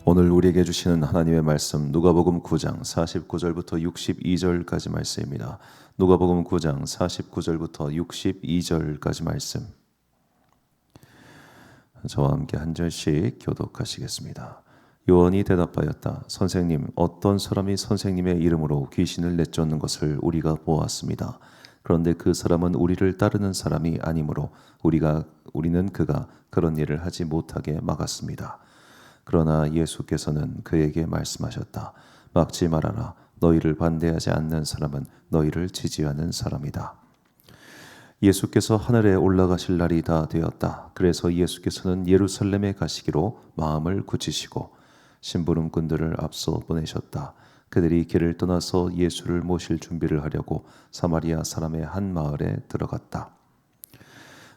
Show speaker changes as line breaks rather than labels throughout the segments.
오늘 우리에게 주시는 하나님의 말씀 누가복음 9장 49절부터 62절까지 말씀입니다. 누가복음 9장 49절부터 62절까지 말씀. 저와 함께 한 절씩 교독하시겠습니다. 요한이 대답하였다. 선생님, 어떤 사람이 선생님의 이름으로 귀신을 내쫓는 것을 우리가 보았습니다. 그런데 그 사람은 우리를 따르는 사람이 아니므로 우리는 그가 그런 일을 하지 못하게 막았습니다. 그러나 예수께서는 그에게 말씀하셨다. 막지 말아라. 너희를 반대하지 않는 사람은 너희를 지지하는 사람이다. 예수께서 하늘에 올라가실 날이 다 되었다. 그래서 예수께서는 예루살렘에 가시기로 마음을 굳히시고 심부름꾼들을 앞서 보내셨다. 그들이 길을 떠나서 예수를 모실 준비를 하려고 사마리아 사람의 한 마을에 들어갔다.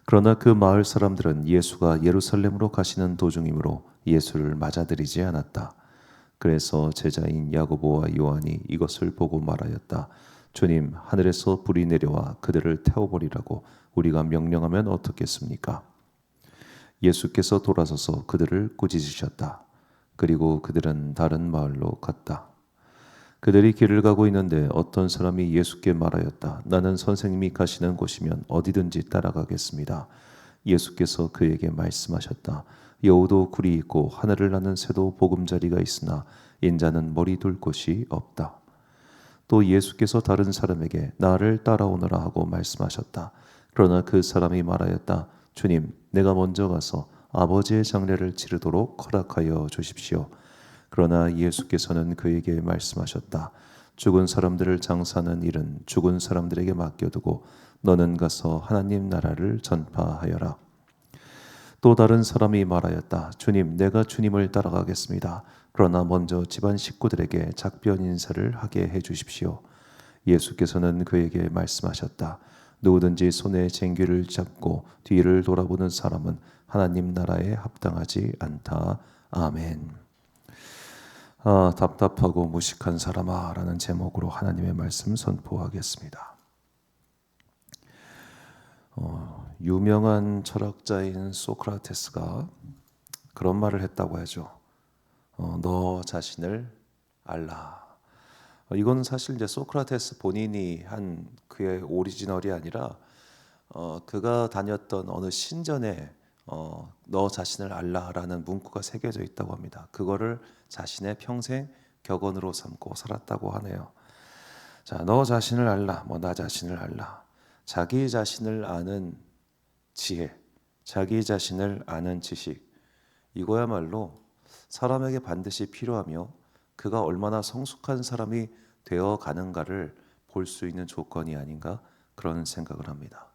그러나 그 마을 사람들은 예수가 예루살렘으로 가시는 도중이므로 예수를 맞아들이지 않았다. 그래서 제자인 야고보와 요한이 이것을 보고 말하였다. 주님, 하늘에서 불이 내려와 그들을 태워버리라고 우리가 명령하면 어떻겠습니까? 예수께서 돌아서서 그들을 꾸짖으셨다. 그리고 그들은 다른 마을로 갔다. 그들이 길을 가고 있는데 어떤 사람이 예수께 말하였다. 나는 선생님이 가시는 곳이면 어디든지 따라가겠습니다. 예수께서 그에게 말씀하셨다. 여우도 굴이 있고 하늘을 나는 새도 보금자리가 있으나 인자는 머리 둘 곳이 없다. 또 예수께서 다른 사람에게 나를 따라오너라 하고 말씀하셨다. 그러나 그 사람이 말하였다. 주님, 내가 먼저 가서 아버지의 장례를 치르도록 허락하여 주십시오. 그러나 예수께서는 그에게 말씀하셨다. 죽은 사람들을 장사하는 일은 죽은 사람들에게 맡겨두고 너는 가서 하나님 나라를 전파하여라. 또 다른 사람이 말하였다. 주님, 내가 주님을 따라가겠습니다. 그러나 먼저 집안 식구들에게 작별 인사를 하게 해주십시오. 예수께서는 그에게 말씀하셨다. 누구든지 손에 쟁기를 잡고 뒤를 돌아보는 사람은 하나님 나라에 합당하지 않다. 아멘. 답답하고 무식한 사람아 라는 제목으로 하나님의 말씀 선포하겠습니다. 유명한 철학자인 소크라테스가 그런 말을 했다고 하죠. 너 자신을 알라. 이건 사실 이제 소크라테스 본인이 한 그의 오리지널이 아니라 그가 다녔던 어느 신전에 너 자신을 알라라는 문구가 새겨져 있다고 합니다. 그거를 자신의 평생 격언으로 삼고 살았다고 하네요. 자, 너 자신을 알라, 나 자신을 알라. 자기 자신을 아는 지혜, 자기 자신을 아는 지식, 이거야말로 사람에게 반드시 필요하며 그가 얼마나 성숙한 사람이 되어 가는가를 볼 수 있는 조건이 아닌가 그런 생각을 합니다.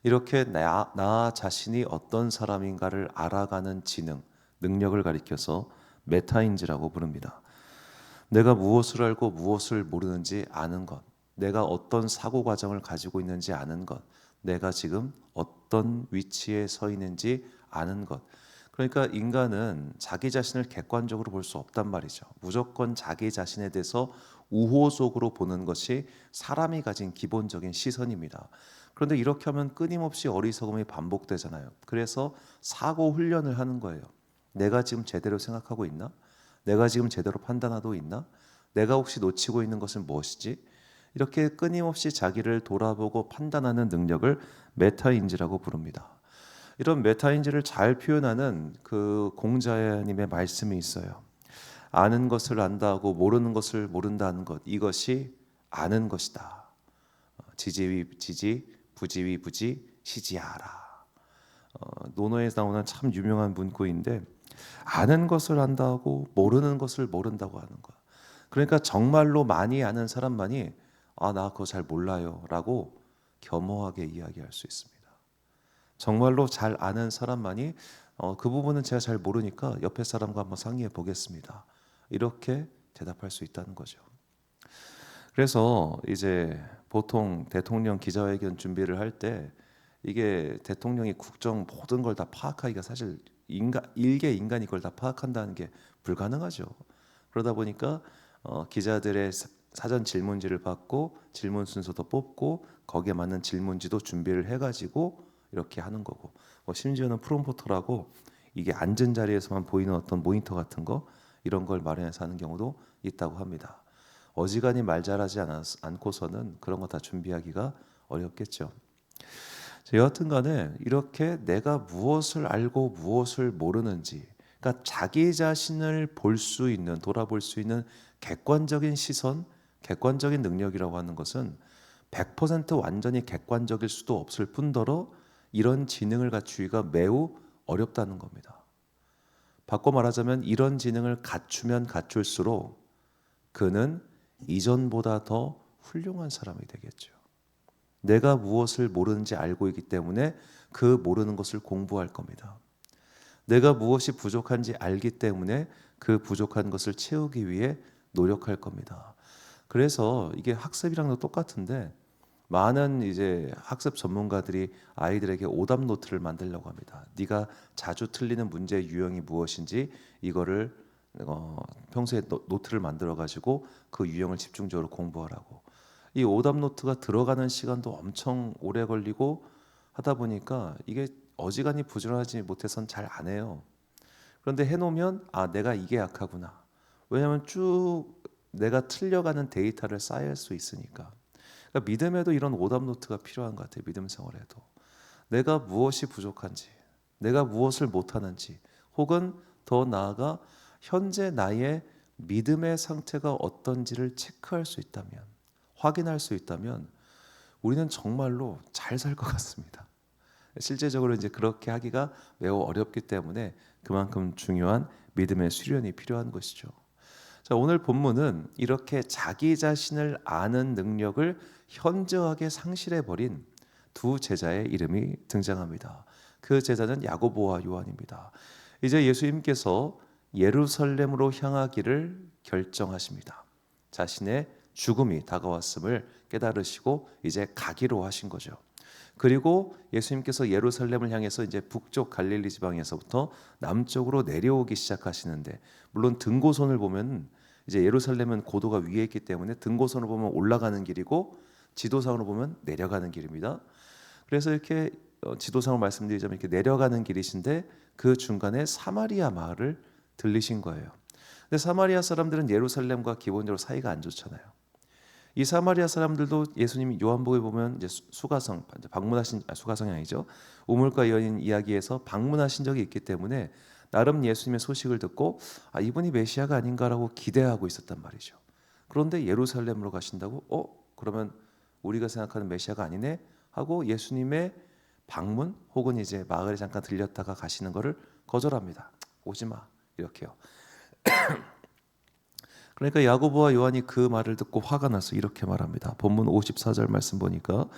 이렇게 나 자신이 어떤 사람인가를 알아가는 지능, 능력을 가리켜서 메타인지라고 부릅니다. 내가 무엇을 알고 무엇을 모르는지 아는 것, 내가 어떤 사고 과정을 가지고 있는지 아는 것, 내가 지금 어떤 위치에 서 있는지 아는 것. 그러니까 인간은 자기 자신을 객관적으로 볼 수 없단 말이죠. 무조건 자기 자신에 대해서 우호적으로 보는 것이 사람이 가진 기본적인 시선입니다. 그런데 이렇게 하면 끊임없이 어리석음이 반복되잖아요. 그래서 사고 훈련을 하는 거예요. 내가 지금 제대로 생각하고 있나? 내가 지금 제대로 판단하고 있나? 내가 혹시 놓치고 있는 것은 무엇이지? 이렇게 끊임없이 자기를 돌아보고 판단하는 능력을 메타인지라고 부릅니다. 이런 메타인지를 잘 표현하는 그 공자님의 말씀이 있어요. 아는 것을 안다하고 모르는 것을 모른다는 것, 이것이 아는 것이다. 지지위 지지, 부지위 부지, 시지하라. 논어에 나오는 참 유명한 문구인데 아는 것을 안다하고 모르는 것을 모른다고 하는 거야. 그러니까 정말로 많이 아는 사람만이 나 그거 잘 몰라요라고 겸허하게 이야기할 수 있습니다. 정말로 잘 아는 사람만이 그 부분은 제가 잘 모르니까 옆에 사람과 한번 상의해 보겠습니다. 이렇게 대답할 수 있다는 거죠. 그래서 이제 보통 대통령 기자회견 준비를 할 때 이게 대통령이 국정 모든 걸 다 파악하기가 사실 일개 인간이 그걸 다 파악한다는 게 불가능하죠. 그러다 보니까 기자들의 사전 질문지를 받고 질문 순서도 뽑고 거기에 맞는 질문지도 준비를 해가지고 이렇게 하는 거고, 심지어는 프롬포터라고 이게 앉은 자리에서만 보이는 어떤 모니터 같은 거 이런 걸 마련해서 하는 경우도 있다고 합니다. 어지간히 말 잘하지 않고서는 그런 거 다 준비하기가 어렵겠죠. 여하튼 간에 이렇게 내가 무엇을 알고 무엇을 모르는지, 그러니까 자기 자신을 볼 수 있는, 돌아볼 수 있는 객관적인 시선, 객관적인 능력이라고 하는 것은 100% 완전히 객관적일 수도 없을 뿐더러 이런 지능을 갖추기가 매우 어렵다는 겁니다. 바꿔 말하자면 이런 지능을 갖추면 갖출수록 그는 이전보다 더 훌륭한 사람이 되겠죠. 내가 무엇을 모르는지 알고 있기 때문에 그 모르는 것을 공부할 겁니다. 내가 무엇이 부족한지 알기 때문에 그 부족한 것을 채우기 위해 노력할 겁니다. 그래서 이게 학습이랑도 똑같은데 많은 이제 학습 전문가들이 아이들에게 오답 노트를 만들려고 합니다. 네가 자주 틀리는 문제의 유형이 무엇인지 이거를 평소에 노트를 만들어 가지고 그 유형을 집중적으로 공부하라고. 이 오답 노트가 들어가는 시간도 엄청 오래 걸리고 하다 보니까 이게 어지간히 부지런하지 못해서는 잘 안 해요. 그런데 해놓으면 내가 이게 약하구나. 왜냐하면 쭉 내가 틀려가는 데이터를 쌓일 수 있으니까. 그러니까 믿음에도 이런 오답 노트가 필요한 것 같아요. 믿음 생활에도 내가 무엇이 부족한지, 내가 무엇을 못하는지, 혹은 더 나아가 현재 나의 믿음의 상태가 어떤지를 체크할 수 있다면, 확인할 수 있다면 우리는 정말로 잘 살 것 같습니다. 실제적으로 이제 그렇게 하기가 매우 어렵기 때문에 그만큼 중요한 믿음의 수련이 필요한 것이죠. 자, 오늘 본문은 이렇게 자기 자신을 아는 능력을 현저하게 상실해 버린 두 제자의 이름이 등장합니다. 그 제자는 야고보와 요한입니다. 이제 예수님께서 예루살렘으로 향하기를 결정하십니다. 자신의 죽음이 다가왔음을 깨달으시고 이제 가기로 하신 거죠. 그리고 예수님께서 예루살렘을 향해서 이제 북쪽 갈릴리 지방에서부터 남쪽으로 내려오기 시작하시는데, 물론 등고선을 보면 이제 예루살렘은 고도가 위에 있기 때문에 등고선을 보면 올라가는 길이고 지도상으로 보면 내려가는 길입니다. 그래서 이렇게 지도상을 말씀드리자면 이렇게 내려가는 길이신데 그 중간에 사마리아 마을을 들리신 거예요. 근데 사마리아 사람들은 예루살렘과 기본적으로 사이가 안 좋잖아요. 이 사마리아 사람들도 예수님이 요한복음에 보면 이제 수가성 방문하신 수가성이 아니죠. 우물가 여인 이야기에서 방문하신 적이 있기 때문에 나름 예수님의 소식을 듣고 이분이 메시아가 아닌가라고 기대하고 있었단 말이죠. 그런데 예루살렘으로 가신다고? 그러면 우리가 생각하는 메시아가 아니네 하고 예수님의 방문 혹은 이제 마을에 잠깐 들렸다가 가시는 것을 거절합니다. 오지 마 이렇게요. 그러니까 야고보와 요한이 그 말을 듣고 화가 나서 이렇게 말합니다. 본문 54절 말씀 보니까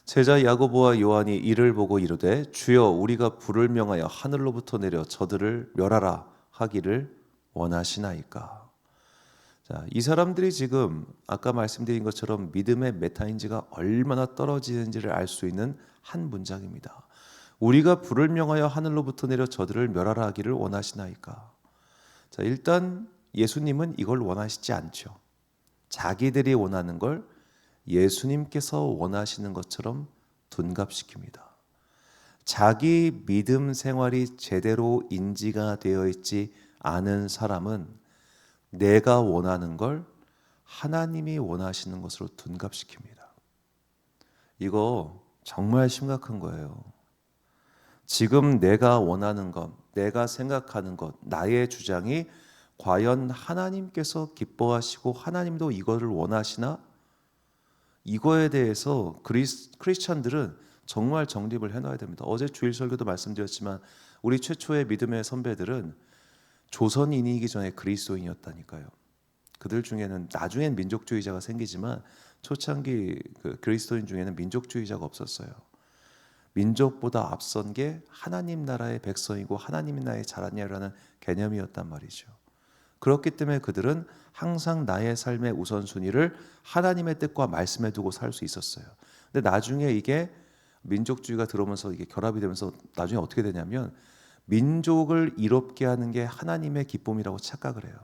제자 야고보와 요한이 이를 보고 이르되 주여 우리가 불을 명하여 하늘로부터 내려 저들을 멸하라 하기를 원하시나이까. 자, 이 사람들이 지금 아까 말씀드린 것처럼 믿음의 메타인지가 얼마나 떨어지는지를 알 수 있는 한 문장입니다. 우리가 불을 명하여 하늘로부터 내려 저들을 멸하라 하기를 원하시나이까. 자, 일단 예수님은 이걸 원하시지 않죠. 자기들이 원하는 걸 예수님께서 원하시는 것처럼 둔갑시킵니다. 자기 믿음 생활이 제대로 인지가 되어 있지 않은 사람은 내가 원하는 걸 하나님이 원하시는 것으로 둔갑시킵니다. 이거 정말 심각한 거예요. 지금 내가 원하는 것, 내가 생각하는 것, 나의 주장이 과연 하나님께서 기뻐하시고 하나님도 이거를 원하시나? 이거에 대해서 크리스찬들은 정말 정립을 해놔야 됩니다. 어제 주일 설교도 말씀드렸지만 우리 최초의 믿음의 선배들은 조선인이기 전에 그리스도인이었다니까요. 그들 중에는 나중엔 민족주의자가 생기지만 초창기 그 그리스도인 중에는 민족주의자가 없었어요. 민족보다 앞선 게 하나님 나라의 백성이고 하나님 나라의 자라냐라는 개념이었단 말이죠. 그렇기 때문에 그들은 항상 나의 삶의 우선순위를 하나님의 뜻과 말씀에 두고 살 수 있었어요. 근데 나중에 이게 민족주의가 들어오면서 이게 결합이 되면서 나중에 어떻게 되냐면 민족을 이롭게 하는 게 하나님의 기쁨이라고 착각을 해요.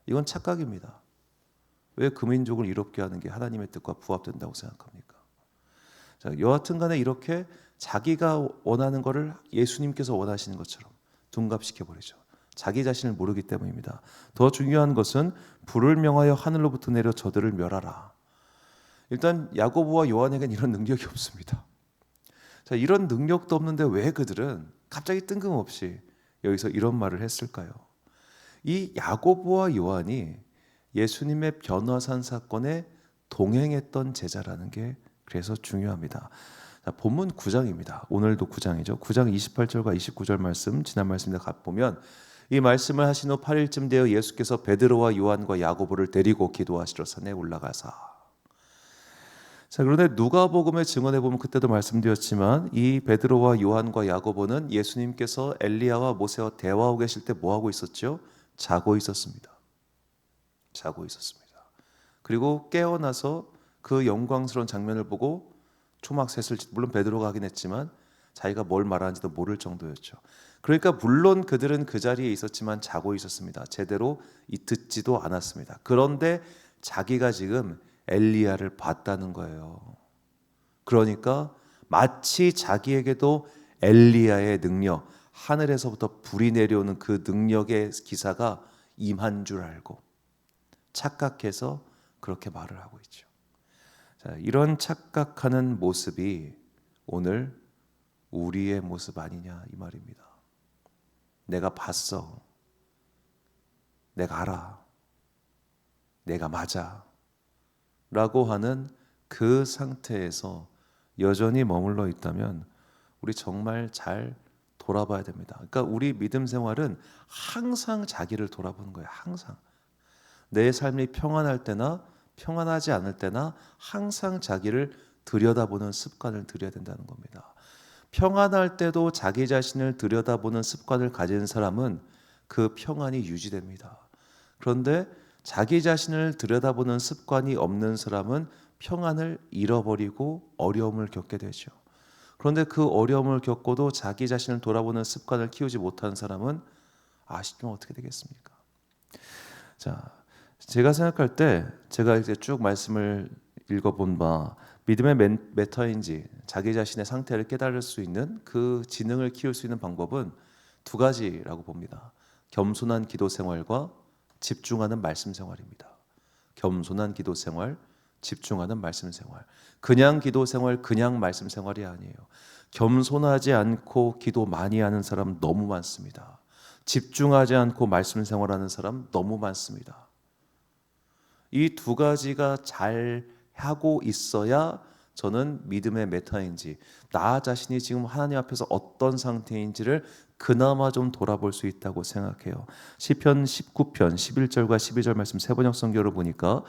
이건 착각입니다. 왜 그 민족을 이롭게 하는 게 하나님의 뜻과 부합된다고 생각합니까? 자, 여하튼 간에 이렇게 자기가 원하는 것을 예수님께서 원하시는 것처럼 둔갑시켜 버리죠. 자기 자신을 모르기 때문입니다. 더 중요한 것은 불을 명하여 하늘로부터 내려 저들을 멸하라. 일단 야고보와 요한에겐 이런 능력이 없습니다. 자, 이런 능력도 없는데 왜 그들은 갑자기 뜬금없이 여기서 이런 말을 했을까요? 이 야고보와 요한이 예수님의 변화산 사건에 동행했던 제자라는 게 그래서 중요합니다. 자, 본문 9장입니다. 오늘도 9장이죠. 9장 28절과 29절 말씀, 지난 말씀에 가보면 이 말씀을 하신 후 8일쯤 되어 예수께서 베드로와 요한과 야고보를 데리고 기도하시러 산에 올라가사. 자, 그런데 누가복음의 증언에 보면 그때도 말씀드렸지만 이 베드로와 요한과 야고보는 예수님께서 엘리야와 모세와 대화하고 계실 때 뭐 하고 있었죠? 자고 있었습니다. 자고 있었습니다. 그리고 깨어나서 그 영광스러운 장면을 보고 초막셋을, 물론 베드로가 하긴 했지만 자기가 뭘 말하는지도 모를 정도였죠. 그러니까 물론 그들은 그 자리에 있었지만 자고 있었습니다. 제대로 듣지도 않았습니다. 그런데 자기가 지금 엘리야를 봤다는 거예요. 그러니까 마치 자기에게도 엘리야의 능력, 하늘에서부터 불이 내려오는 그 능력의 기사가 임한 줄 알고 착각해서 그렇게 말을 하고 있죠. 자, 이런 착각하는 모습이 오늘 우리의 모습 아니냐 이 말입니다. 내가 봤어. 내가 알아. 내가 맞아. 라고 하는 그 상태에서 여전히 머물러 있다면 우리 정말 잘 돌아봐야 됩니다. 그러니까 우리 믿음 생활은 항상 자기를 돌아보는 거예요. 항상. 내 삶이 평안할 때나 평안하지 않을 때나 항상 자기를 들여다보는 습관을 들여야 된다는 겁니다. 평안할 때도 자기 자신을 들여다보는 습관을 가진 사람은 그 평안이 유지됩니다. 그런데 자기 자신을 들여다보는 습관이 없는 사람은 평안을 잃어버리고 어려움을 겪게 되죠. 그런데 그 어려움을 겪고도 자기 자신을 돌아보는 습관을 키우지 못한 사람은 아쉽지만 어떻게 되겠습니까? 자, 제가 생각할 때 제가 이제 쭉 말씀을 읽어본 바 믿음의 메타인지 자기 자신의 상태를 깨달을 수 있는 그 지능을 키울 수 있는 방법은 두 가지라고 봅니다. 겸손한 기도 생활과 집중하는 말씀 생활입니다. 겸손한 기도 생활, 집중하는 말씀 생활. 그냥 기도 생활, 그냥 말씀 생활이 아니에요. 겸손하지 않고 기도 많이 하는 사람 너무 많습니다. 집중하지 않고 말씀 생활하는 사람 너무 많습니다. 이 두 가지가 잘 하고 있어야 저는 믿음의 메타인지 나 자신이 지금 하나님 앞에서 어떤 상태인지를 그나마 좀 돌아볼 수 있다고 생각해요. 시편 19편 11절과 12절 말씀 세번역 성경으로 보니까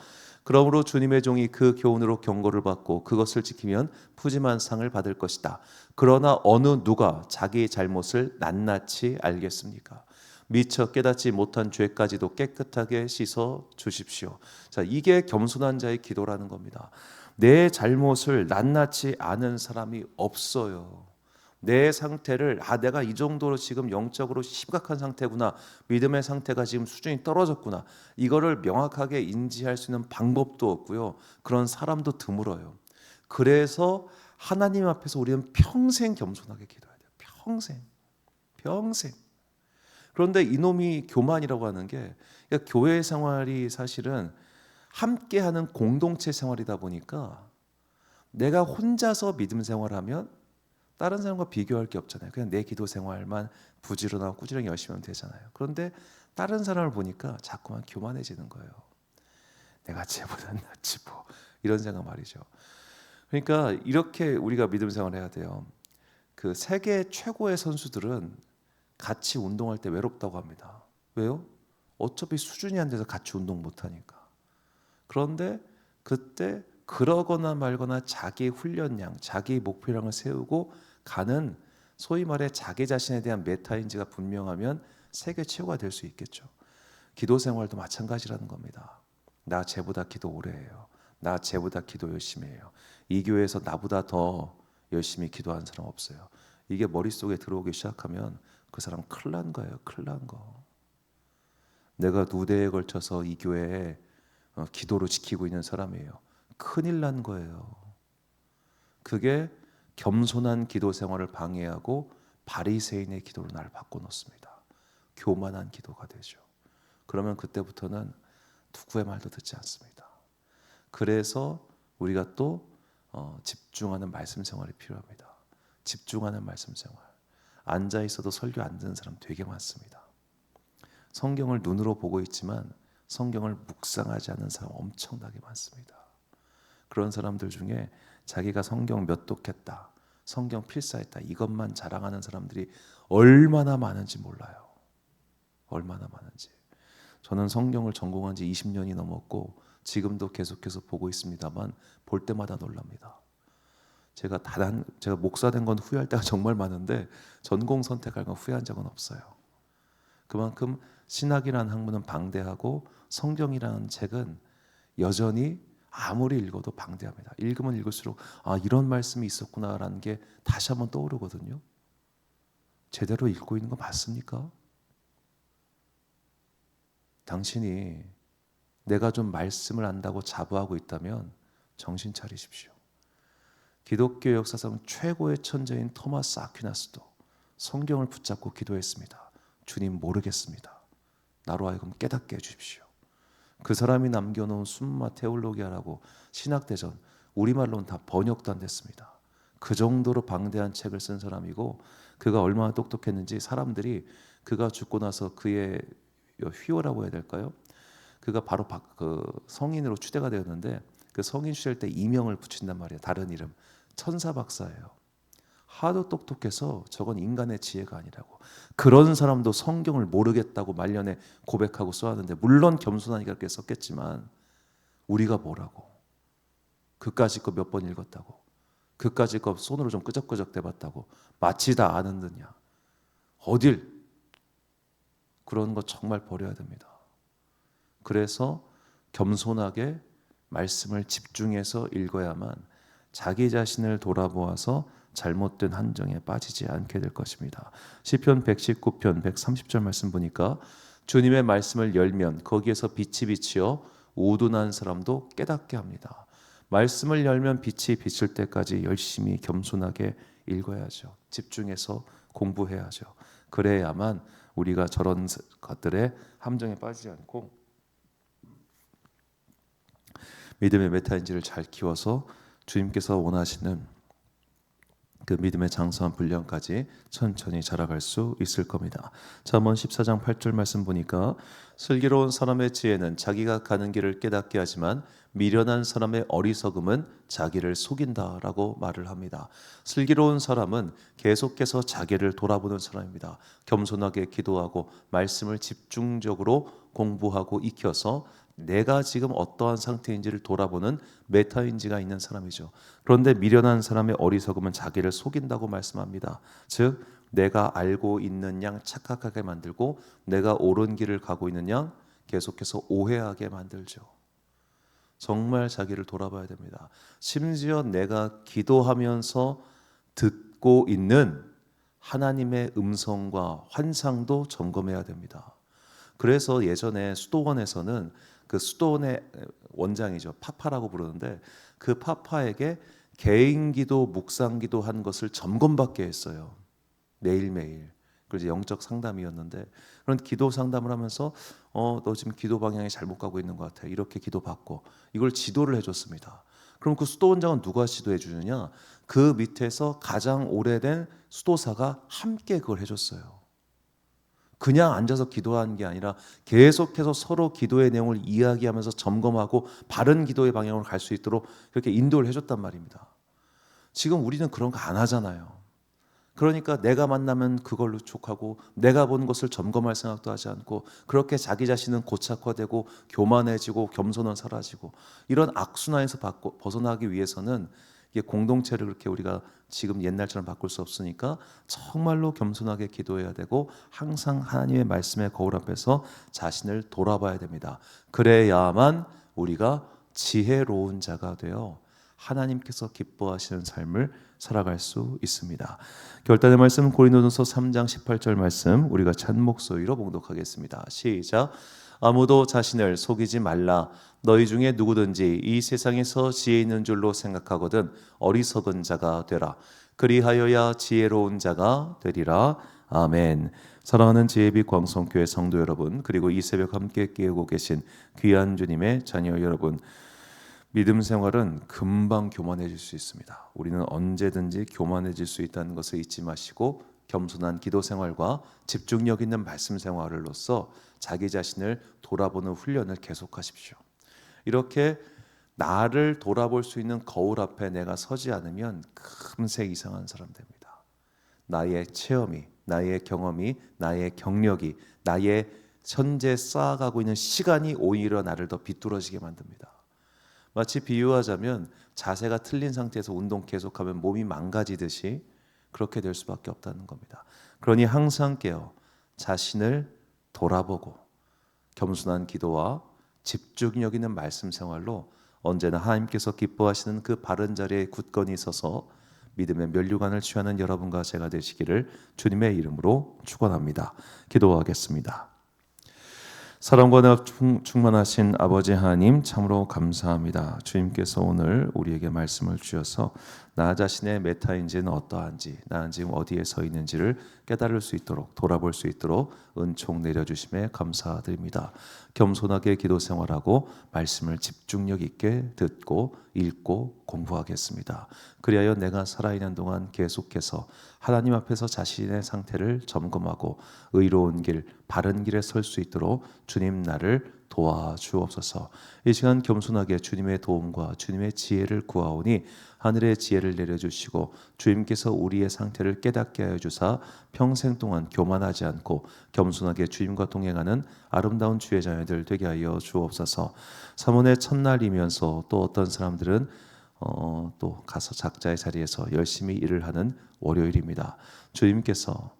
그러므로 주님의 종이 그 교훈으로 경고를 받고 그것을 지키면 푸짐한 상을 받을 것이다. 그러나 어느 누가 자기 잘못을 낱낱이 알겠습니까? 미처 깨닫지 못한 죄까지도 깨끗하게 씻어 주십시오. 자, 이게 겸손한 자의 기도라는 겁니다. 내 잘못을 낱낱이 아는 사람이 없어요. 내 상태를 내가 이 정도로 지금 영적으로 심각한 상태구나. 믿음의 상태가 지금 수준이 떨어졌구나. 이거를 명확하게 인지할 수 있는 방법도 없고요. 그런 사람도 드물어요. 그래서 하나님 앞에서 우리는 평생 겸손하게 기도해야 돼요. 평생. 평생. 그런데 이놈이 교만이라고 하는 게 그러니까 교회 생활이 사실은 함께하는 공동체 생활이다 보니까 내가 혼자서 믿음 생활하면 다른 사람과 비교할 게 없잖아요. 그냥 내 기도 생활만 부지런하고 꾸준히 열심히 하면 되잖아요. 그런데 다른 사람을 보니까 자꾸만 교만해지는 거예요. 내가 쟤보다 낫지 뭐 이런 생각 말이죠. 그러니까 이렇게 우리가 믿음 생활을 해야 돼요. 그 세계 최고의 선수들은 같이 운동할 때 외롭다고 합니다. 왜요? 어차피 수준이 안 돼서 같이 운동 못 하니까. 그런데 그때 그러거나 말거나 자기 훈련량, 자기 목표량을 세우고 가는 소위 말해 자기 자신에 대한 메타인지가 분명하면 세계 최고가 될 수 있겠죠. 기도 생활도 마찬가지라는 겁니다. 나 쟤보다 기도 오래 해요. 나 쟤보다 기도 열심히 해요. 이 교회에서 나보다 더 열심히 기도하는 사람 없어요. 이게 머릿속에 들어오기 시작하면 그 사람 큰일 난 거예요. 큰일 난 거. 내가 누대에 걸쳐서 이 교회에 기도로 지키고 있는 사람이에요. 큰일 난 거예요. 그게 겸손한 기도 생활을 방해하고 바리새인의 기도로 나를 바꿔놓습니다. 교만한 기도가 되죠. 그러면 그때부터는 누구의 말도 듣지 않습니다. 그래서 우리가 또 집중하는 말씀 생활이 필요합니다. 집중하는 말씀 생활. 앉아 있어도 설교 안 듣는 사람 되게 많습니다. 성경을 눈으로 보고 있지만 성경을 묵상하지 않는 사람 엄청나게 많습니다. 그런 사람들 중에 자기가 성경 몇 독했다, 성경 필사했다 이것만 자랑하는 사람들이 얼마나 많은지 몰라요. 얼마나 많은지. 저는 성경을 전공한 지 20년이 넘었고 지금도 계속해서 보고 있습니다만 볼 때마다 놀랍니다. 제가 목사 된 건 후회할 때가 정말 많은데 전공 선택할 건 후회한 적은 없어요. 그만큼 신학이라는 학문은 방대하고 성경이라는 책은 여전히 아무리 읽어도 방대합니다. 읽으면 읽을수록 이런 말씀이 있었구나라는 게 다시 한번 떠오르거든요. 제대로 읽고 있는 거 맞습니까? 당신이 내가 좀 말씀을 안다고 자부하고 있다면 정신 차리십시오. 기독교 역사상 최고의 천재인 토마스 아퀴나스도 성경을 붙잡고 기도했습니다. 주님 모르겠습니다. 나로 하여금 깨닫게 해주십시오. 그 사람이 남겨놓은 숨마 테올로기아라고 신학대전 우리말로는 다 번역도 안 됐습니다. 그 정도로 방대한 책을 쓴 사람이고 그가 얼마나 똑똑했는지 사람들이 그가 죽고 나서 그의 휘어라고 해야 될까요? 그가 바로 그 성인으로 추대가 되었는데 그 성인 추대할 때 이명을 붙인단 말이에요. 다른 이름. 천사 박사예요. 하도 똑똑해서 저건 인간의 지혜가 아니라고. 그런 사람도 성경을 모르겠다고 말년에 고백하고 써왔는데 물론 겸손하니까 그렇게 썼겠지만 우리가 뭐라고. 그까짓 거 몇 번 읽었다고. 그까짓 거 손으로 좀 끄적끄적 대봤다고. 마치 다 아는 듯냐. 어딜. 그런 거 정말 버려야 됩니다. 그래서 겸손하게 말씀을 집중해서 읽어야만 자기 자신을 돌아보아서 잘못된 함정에 빠지지 않게 될 것입니다. 시편 119편 130절 말씀 보니까 주님의 말씀을 열면 거기에서 빛이 비치어 우둔한 사람도 깨닫게 합니다. 말씀을 열면 빛이 비칠 때까지 열심히 겸손하게 읽어야죠. 집중해서 공부해야죠. 그래야만 우리가 저런 것들의 함정에 빠지지 않고 믿음의 메타인지를 잘 키워서 주님께서 원하시는 그 믿음의 장성한 분량까지 천천히 자라갈 수 있을 겁니다. 잠언 14장 8절 말씀 보니까 슬기로운 사람의 지혜는 자기가 가는 길을 깨닫게 하지만 미련한 사람의 어리석음은 자기를 속인다라고 말을 합니다. 슬기로운 사람은 계속해서 자기를 돌아보는 사람입니다. 겸손하게 기도하고 말씀을 집중적으로 공부하고 익혀서 내가 지금 어떠한 상태인지를 돌아보는 메타인지가 있는 사람이죠. 그런데 미련한 사람의 어리석음은 자기를 속인다고 말씀합니다. 즉 내가 알고 있는 양 착각하게 만들고 내가 옳은 길을 가고 있는 양 계속해서 오해하게 만들죠. 정말 자기를 돌아봐야 됩니다. 심지어 내가 기도하면서 듣고 있는 하나님의 음성과 환상도 점검해야 됩니다. 그래서 예전에 수도원에서는 그 수도원의 원장이죠. 파파라고 부르는데 그 파파에게 개인기도 묵상기도 한 것을 점검받게 했어요. 매일매일. 그래서 영적 상담이었는데 그런 기도 상담을 하면서 너 지금 기도 방향이 잘못 가고 있는 것 같아. 이렇게 기도받고 이걸 지도를 해줬습니다. 그럼 그 수도원장은 누가 지도해 주느냐? 그 밑에서 가장 오래된 수도사가 함께 그걸 해줬어요. 그냥 앉아서 기도하는 게 아니라 계속해서 서로 기도의 내용을 이야기하면서 점검하고 바른 기도의 방향으로 갈 수 있도록 그렇게 인도를 해줬단 말입니다. 지금 우리는 그런 거 안 하잖아요. 그러니까 내가 만나면 그걸로 촉하고 내가 본 것을 점검할 생각도 하지 않고 그렇게 자기 자신은 고착화되고 교만해지고 겸손은 사라지고 이런 악순환에서 벗어나기 위해서는 이게 공동체를 그렇게 우리가 지금 옛날처럼 바꿀 수 없으니까 정말로 겸손하게 기도해야 되고 항상 하나님의 말씀의 거울 앞에서 자신을 돌아봐야 됩니다. 그래야만 우리가 지혜로운 자가 되어 하나님께서 기뻐하시는 삶을 살아갈 수 있습니다. 결단의 말씀 고린도전서 3장 18절 말씀 우리가 찬 목소리로 봉독하겠습니다. 시작. 아무도 자신을 속이지 말라. 너희 중에 누구든지 이 세상에서 지혜 있는 줄로 생각하거든 어리석은 자가 되라. 그리하여야 지혜로운 자가 되리라. 아멘. 사랑하는 지혜빛 광성교회 성도 여러분, 그리고 이 새벽 함께 깨우고 계신 귀한 주님의 자녀 여러분, 믿음 생활은 금방 교만해질 수 있습니다. 우리는 언제든지 교만해질 수 있다는 것을 잊지 마시고 겸손한 기도 생활과 집중력 있는 말씀 생활로서 자기 자신을 돌아보는 훈련을 계속하십시오. 이렇게 나를 돌아볼 수 있는 거울 앞에 내가 서지 않으면 금세 이상한 사람 됩니다. 나의 체험이, 나의 경험이, 나의 경력이, 나의 현재 쌓아가고 있는 시간이 오히려 나를 더 비뚤어지게 만듭니다. 마치 비유하자면 자세가 틀린 상태에서 운동 계속하면 몸이 망가지듯이 그렇게 될 수밖에 없다는 겁니다. 그러니 항상 깨어 자신을 돌아보고 겸손한 기도와 집중력 있는 말씀 생활로 언제나 하나님께서 기뻐하시는 그 바른 자리에 굳건히 서서 믿음의 면류관을 취하는 여러분과 제가 되시기를 주님의 이름으로 축원합니다. 기도하겠습니다. 사랑과 은혜가 충만하신 아버지 하나님, 참으로 감사합니다. 주님께서 오늘 우리에게 말씀을 주셔서 나 자신의 메타인지는 어떠한지, 나는 지금 어디에 서 있는지를 깨달을 수 있도록, 돌아볼 수 있도록 은총 내려주심에 감사드립니다. 겸손하게 기도 생활하고 말씀을 집중력 있게 듣고 읽고 공부하겠습니다. 그리하여 내가 살아있는 동안 계속해서 하나님 앞에서 자신의 상태를 점검하고 의로운 길, 바른 길에 설 수 있도록 주님 나를 도와주옵소서. 이 시간 겸손하게 주님의 도움과 주님의 지혜를 구하오니 하늘의 지혜를 내려주시고 주님께서 우리의 상태를 깨닫게 하여 주사 평생 동안 교만하지 않고 겸손하게 주님과 동행하는 아름다운 주의 자녀들 되게 하여 주옵소서. 사모의 첫날이면서 또 어떤 사람들은 또 가서 작자의 자리에서 열심히 일을 하는 월요일입니다. 주님께서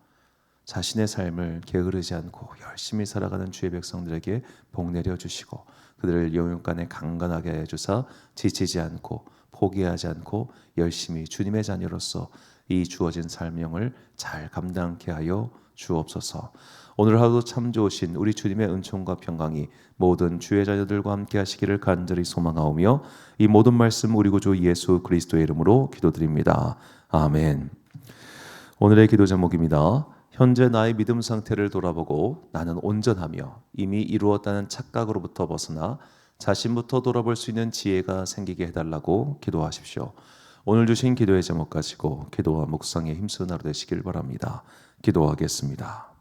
자신의 삶을 게으르지 않고 열심히 살아가는 주의 백성들에게 복 내려주시고 그들을 영육간에 강건하게 해주사 지치지 않고 포기하지 않고 열심히 주님의 자녀로서 이 주어진 삶명을 잘 감당케 하여 주옵소서. 오늘 하루도 참 좋으신 우리 주님의 은총과 평강이 모든 주의 자녀들과 함께 하시기를 간절히 소망하오며 이 모든 말씀 우리 구주 예수 그리스도의 이름으로 기도드립니다. 아멘. 오늘의 기도 제목입니다. 현재 나의 믿음 상태를 돌아보고 나는 온전하며 이미 이루었다는 착각으로부터 벗어나 자신부터 돌아볼 수 있는 지혜가 생기게 해달라고 기도하십시오. 오늘 주신 기도의 제목 가지고 기도와 묵상에 힘쓰는 하루 되시길 바랍니다. 기도하겠습니다.